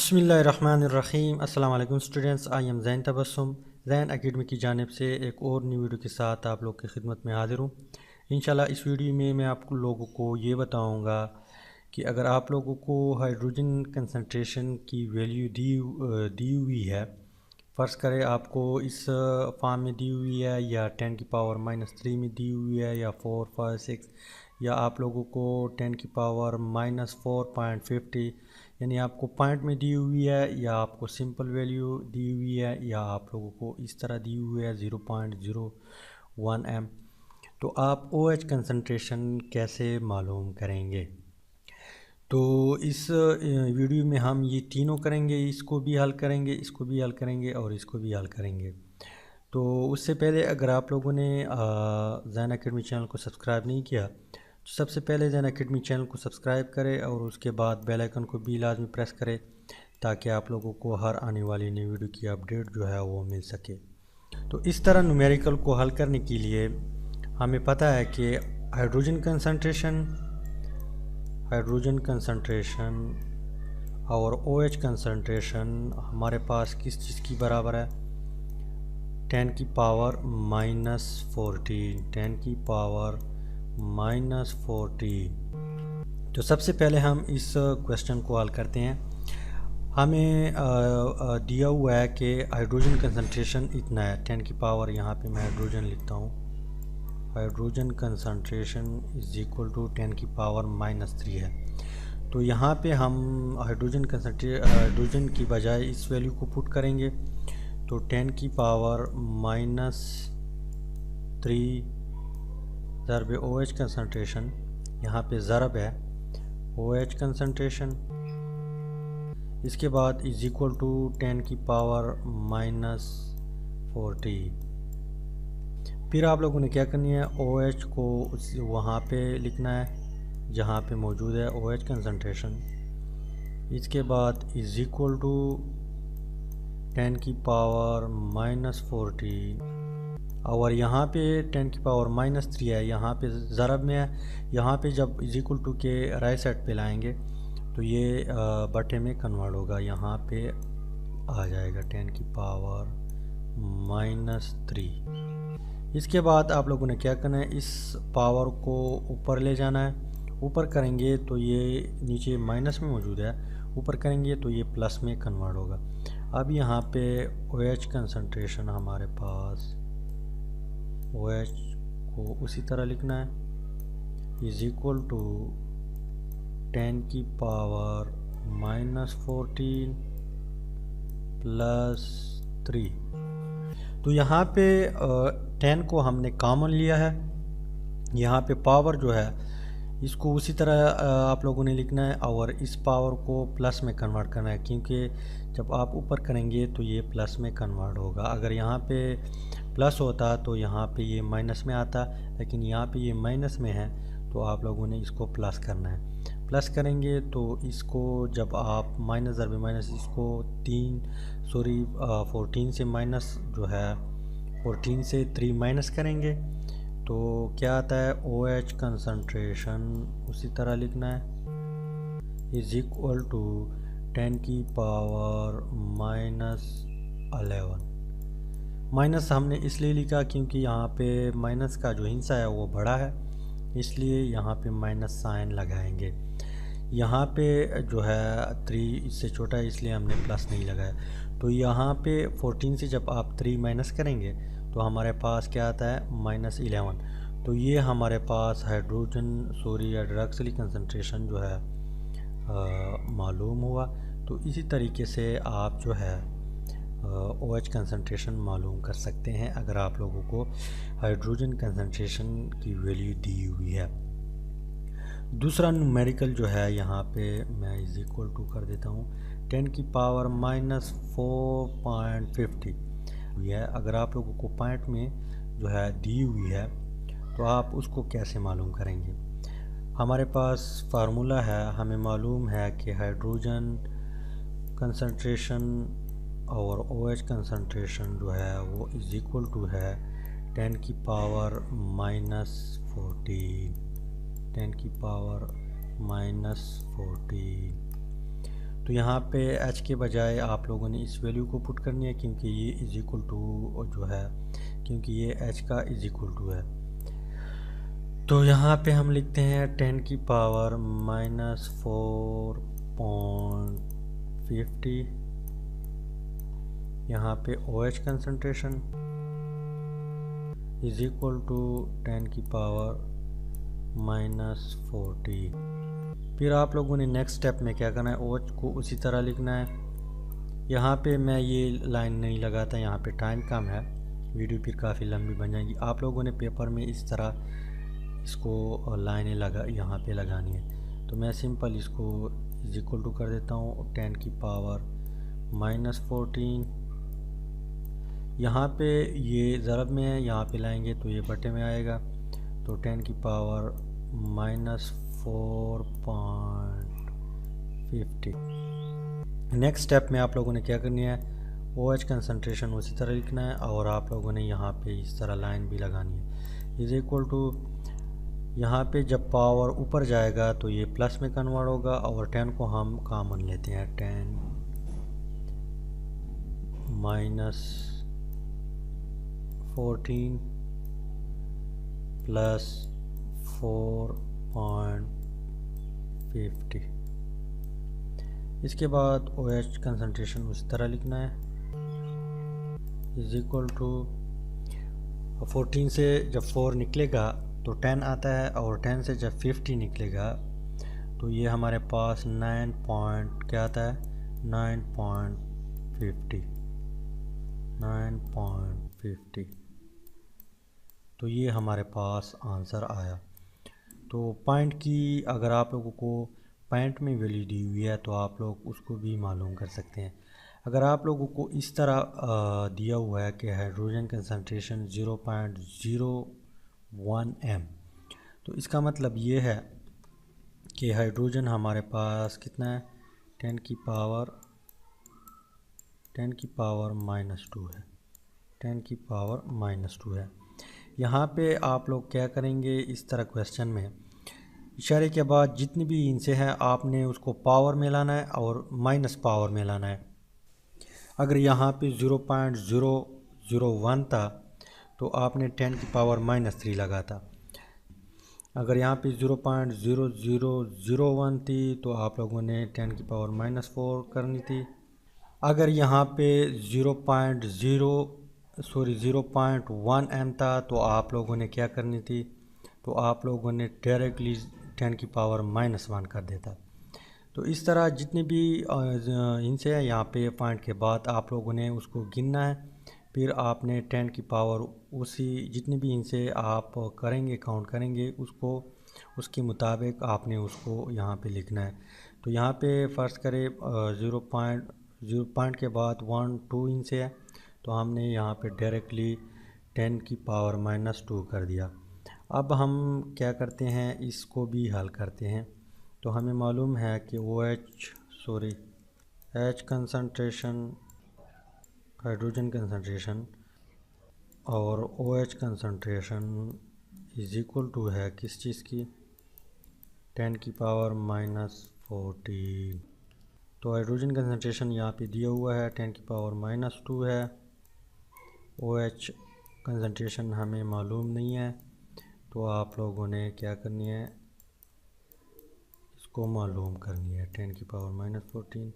बिस्मिल्लाहिर्रहमानिर्रहीम। अस्सलाम वालेकुम students, I am Zain Tabassum. Zain academy की जानिब से एक और न्यू वीडियो के साथ आप लोग की खिदमत में हाज़िर हूँ। इंशाल्लाह इस वीडियो में मैं आप लोगों को ये बताऊँगा कि अगर आप लोगों को हाइड्रोजन कंसंट्रेशन की वैल्यू दी हुई है, फ़र्ज़ करें आपको इस फॉर्म में दी हुई है या 10 की पावर -3 में दी हुई है या 4, 5, 6, या आप लोगों को 10 की पावर -4.50 यानी आपको पॉइंट में दी हुई है, या आपको सिंपल वैल्यू दी हुई है, या आप लोगों को इस तरह दी हुई है 0.01 m। तो आप OH कंसंट्रेशन कैसे मालूम करेंगे? तो इस वीडियो में हम ये तीनों करेंगे, इसको भी हल करेंगे, इसको भी हल करेंगे और इसको भी हल करेंगे। तो उससे पहले अगर आप लोगों ने ज़ैन एकेडमी चैनल को सब्सक्राइब नहीं किया तो सबसे पहले ज़ैन एकेडमी चैनल को सब्सक्राइब करें और उसके बाद बेल आइकन को भी लाजमी प्रेस करें ताकि आप लोगों को हर आने वाली नई वीडियो की अपडेट जो है वो मिल सके। तो इस तरह न्यूमेरिकल को हल करने के लिए हमें पता है कि हाइड्रोजन कंसंट्रेशन और OH कंसंट्रेशन हमारे पास किस चीज़ की बराबर है? 10 की पावर -14, 10 की पावर -14। तो सबसे पहले हम इस क्वेश्चन को हल करते हैं। हमें दिया हुआ है कि हाइड्रोजन कंसंट्रेशन इतना है, 10 की पावर, यहाँ पे मैं हाइड्रोजन लिखता हूँ, hydrogen concentration is equal to 10 की पावर -3 है। तो यहाँ पे हम हाइड्रोजन की बजाय इस वैल्यू को पुट करेंगे, तो 10 की पावर -3 ज़रब OH कंसंट्रेशन, यहाँ पे ज़रब है OH कंसंट्रेशन, इसके बाद इज़ इक्वल टू 10 की पावर -40। फिर आप लोगों ने क्या करनी है, OH को वहाँ पे लिखना है जहाँ पे मौजूद है OH कंसंट्रेशन, इसके बाद इज़ इक्वल टू 10 की पावर -40, और यहाँ पे 10 की पावर -3 है, यहाँ पे ज़रब में है, यहाँ पे जब इज़ इक्वल टू के राइट साइड पे लाएंगे तो ये बटे में कन्वर्ट होगा, यहाँ पे आ जाएगा 10 की पावर -3। इसके बाद आप लोगों ने क्या करना है, इस पावर को ऊपर ले जाना है, ऊपर करेंगे तो ये नीचे माइनस में मौजूद है, ऊपर करेंगे तो ये प्लस में कन्वर्ट होगा। अब यहाँ पे OH कंसंट्रेशन हमारे पास, OH को उसी तरह लिखना है, इज़ इक्वल टू 10 की पावर -14 + 3। तो यहाँ पे 10 को हमने कॉमन लिया है, यहाँ पे पावर जो है इसको उसी तरह आप लोगों ने लिखना है और इस पावर को प्लस में कन्वर्ट करना है, क्योंकि जब आप ऊपर करेंगे तो ये प्लस में कन्वर्ट होगा। अगर यहाँ पे प्लस होता तो यहाँ पे ये माइनस में आता, लेकिन यहाँ पे ये माइनस में है तो आप लोगों ने इसको प्लस करना है। प्लस करेंगे तो इसको जब आप माइनस ज़रब माइनस, इसको 14 से माइनस जो है 14 से 3 माइनस करेंगे तो क्या आता है, OH कंसंट्रेशन उसी तरह लिखना है, इज़ इक्वल टू 10 की पावर -11। माइनस हमने इसलिए लिखा क्योंकि यहाँ पे माइनस का जो हिस्सा है वो बड़ा है, इसलिए यहाँ पे माइनस साइन लगाएंगे। यहाँ पे जो है 3 इससे छोटा है इसलिए हमने प्लस नहीं लगाया। तो यहाँ पे 14 से जब आप 3 माइनस करेंगे तो हमारे पास क्या आता है, -11। तो ये हमारे पास हाइड्रोक्सिल कंसंट्रेशन जो है मालूम हुआ। तो इसी तरीके से आप जो है OH कंसंट्रेशन मालूम कर सकते हैं अगर आप लोगों को हाइड्रोजन कंसंट्रेशन की वैल्यू दी हुई है। दूसरा न्यूमेरिकल जो है यहाँ पे मैं इज़ इक्वल टू कर देता हूँ 10 की पावर -4.50 है। अगर आप लोगों को पॉइंट में जो है दी हुई है तो आप उसको कैसे मालूम करेंगे? हमारे पास फार्मूला है, हमें मालूम है कि हाइड्रोजन कंसंट्रेशन और OH कंसंट्रेशन जो है वो इज़ इक्वल टू है 10 की पावर -14, 10 की पावर -14। तो यहाँ पे एच के बजाय आप लोगों ने इस वैल्यू को पुट करनी है, क्योंकि ये इज इक्वल टू जो है, क्योंकि ये एच का इज इक्वल टू है। तो यहाँ पे हम लिखते हैं 10 की पावर -4.50। यहाँ पे OH concentration is equal to 10 की पावर -40। फिर आप लोगों ने नेक्स्ट स्टेप में क्या करना है, OH को उसी तरह लिखना है। यहाँ पे मैं ये लाइन नहीं लगाता, यहाँ पे टाइम कम है, वीडियो फिर काफ़ी लंबी बन जाएगी। आप लोगों ने पेपर में इस तरह इसको लाइनें यहाँ पे लगानी है। तो मैं सिंपल इसको इज इक्वल टू कर देता हूँ 10 की पावर -14। यहाँ पे ये ज़रब में है, यहाँ पे लाएंगे तो ये बटे में आएगा। तो 10 की पावर -4.50। नेक्स्ट स्टेप में आप लोगों ने क्या करनी है, OH कंसंट्रेशन उसी तरह लिखना है, और आप लोगों ने यहाँ पे इस तरह लाइन भी लगानी है। इज इक्वल टू, यहाँ पे जब पावर ऊपर जाएगा तो ये प्लस में कन्वर्ट होगा, और 10 को हम कॉमन लेते हैं। 10 -14 प्लस 4.50। इसके बाद OH कंसंट्रेशन उस तरह लिखना है, इज इक्वल टू 14 से जब 4 निकलेगा तो 10 आता है, और 10 से जब 50 निकलेगा तो ये हमारे पास 9 पॉइंट क्या आता है, 9.50। तो ये हमारे पास आंसर आया। तो पॉइंट की अगर आप लोगों को पॉइंट में वैल्यू दी हुई है तो आप लोग उसको भी मालूम कर सकते हैं। अगर आप लोगों को इस तरह दिया हुआ है कि हाइड्रोजन कंसंट्रेशन 0.01 m, तो इसका मतलब ये है कि हाइड्रोजन हमारे पास कितना है, 10 की पावर -2 है, 10 की पावर -2 है। यहाँ पे आप लोग क्या करेंगे, इस तरह क्वेश्चन में इशारे के बाद जितनी भी इनसे हैं आपने उसको पावर में लाना है और माइनस पावर में लाना है। अगर यहाँ पे 0.001 था तो आपने 10 की पावर -3 लगा था। अगर यहाँ पे 0.0001 थी तो आप लोगों ने 10 की पावर -4 करनी थी। अगर यहाँ पे 0.1 m था तो आप लोगों ने क्या करनी थी, तो आप लोगों ने डायरेक्टली 10 की पावर -1 कर देता। तो इस तरह जितने भी इनसे है यहाँ पे पॉइंट के बाद आप लोगों ने उसको गिनना है। फिर आपने 10 की पावर उसी जितनी भी इनसे आप करेंगे, काउंट करेंगे, उसको उसके मुताबिक आपने उसको यहाँ पे लिखना है। तो यहाँ पे फ़र्ज़ करें 0 पॉइंट के बाद 1 2 इनसे है, तो हमने यहाँ पे डायरेक्टली 10 की पावर -2 कर दिया। अब हम क्या करते हैं, इसको भी हल करते हैं। तो हमें मालूम है कि H कंसंट्रेशन, हाइड्रोजन कंसंट्रेशन और OH concentration is equal to है किस चीज़ की, 10 की पावर -14। तो हाइड्रोजन कंसंट्रेशन यहाँ पे दिया हुआ है 10 की पावर -2 है। OH कंसंट्रेशन हमें मालूम नहीं है, तो आप लोगों ने क्या करनी है, इसको मालूम करनी है 10 की पावर -14।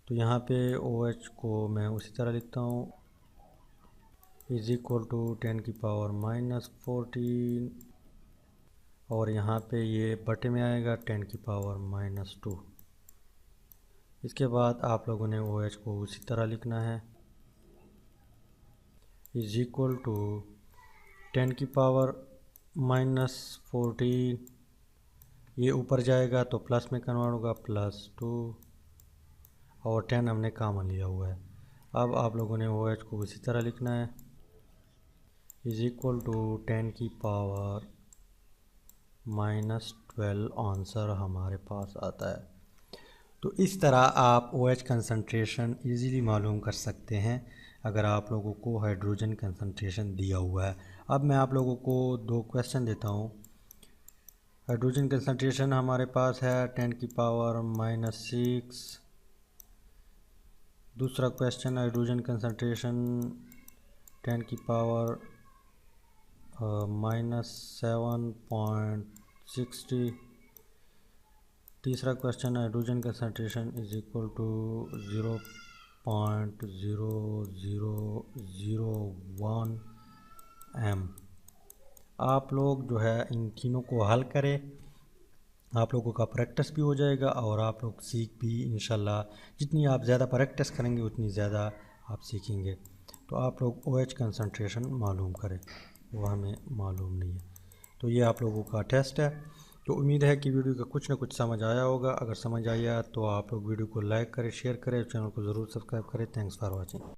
तो यहाँ पे OH को मैं उसी तरह लिखता हूँ, इज इक्वल टू 10 की पावर -14, और यहाँ पे ये बटे में आएगा 10 की पावर -2। इसके बाद आप लोगों ने OH को उसी तरह लिखना है, इज इक्वल टू 10 की पावर -14, ये ऊपर जाएगा तो प्लस में कन्वर्ट होगा +2, और 10 हमने कॉमन लिया हुआ है। अब आप लोगों ने OH को उसी तरह लिखना है, इज इक्वल टू 10 की पावर -12 आंसर हमारे पास आता है। तो इस तरह आप OH कंसंट्रेशन इजीली मालूम कर सकते हैं अगर आप लोगों को हाइड्रोजन कंसंट्रेशन दिया हुआ है। अब मैं आप लोगों को 2 क्वेश्चन देता हूँ। हाइड्रोजन कंसंट्रेशन हमारे पास है 10 की पावर -6 दूसरा क्वेश्चन, हाइड्रोजन कंसंट्रेशन 10 की पावर -7.60। तीसरा question, hydrogen concentration is equal to 0.0001 m। आप लोग जो है इन तीनों को हल करें, आप लोगों का प्रैक्टिस भी हो जाएगा और आप लोग सीख भी इंशाल्लाह, जितनी आप ज़्यादा प्रैक्टिस करेंगे उतनी ज़्यादा आप सीखेंगे। तो आप लोग OH कंसंट्रेशन मालूम करें, वो हमें मालूम नहीं है। तो ये आप लोगों का टेस्ट है। तो उम्मीद है कि वीडियो का कुछ ना कुछ समझ आया होगा। अगर समझ आया तो आप लोग वीडियो को लाइक करें, शेयर करें, चैनल को ज़रूर सब्सक्राइब करें। Thanks for watching.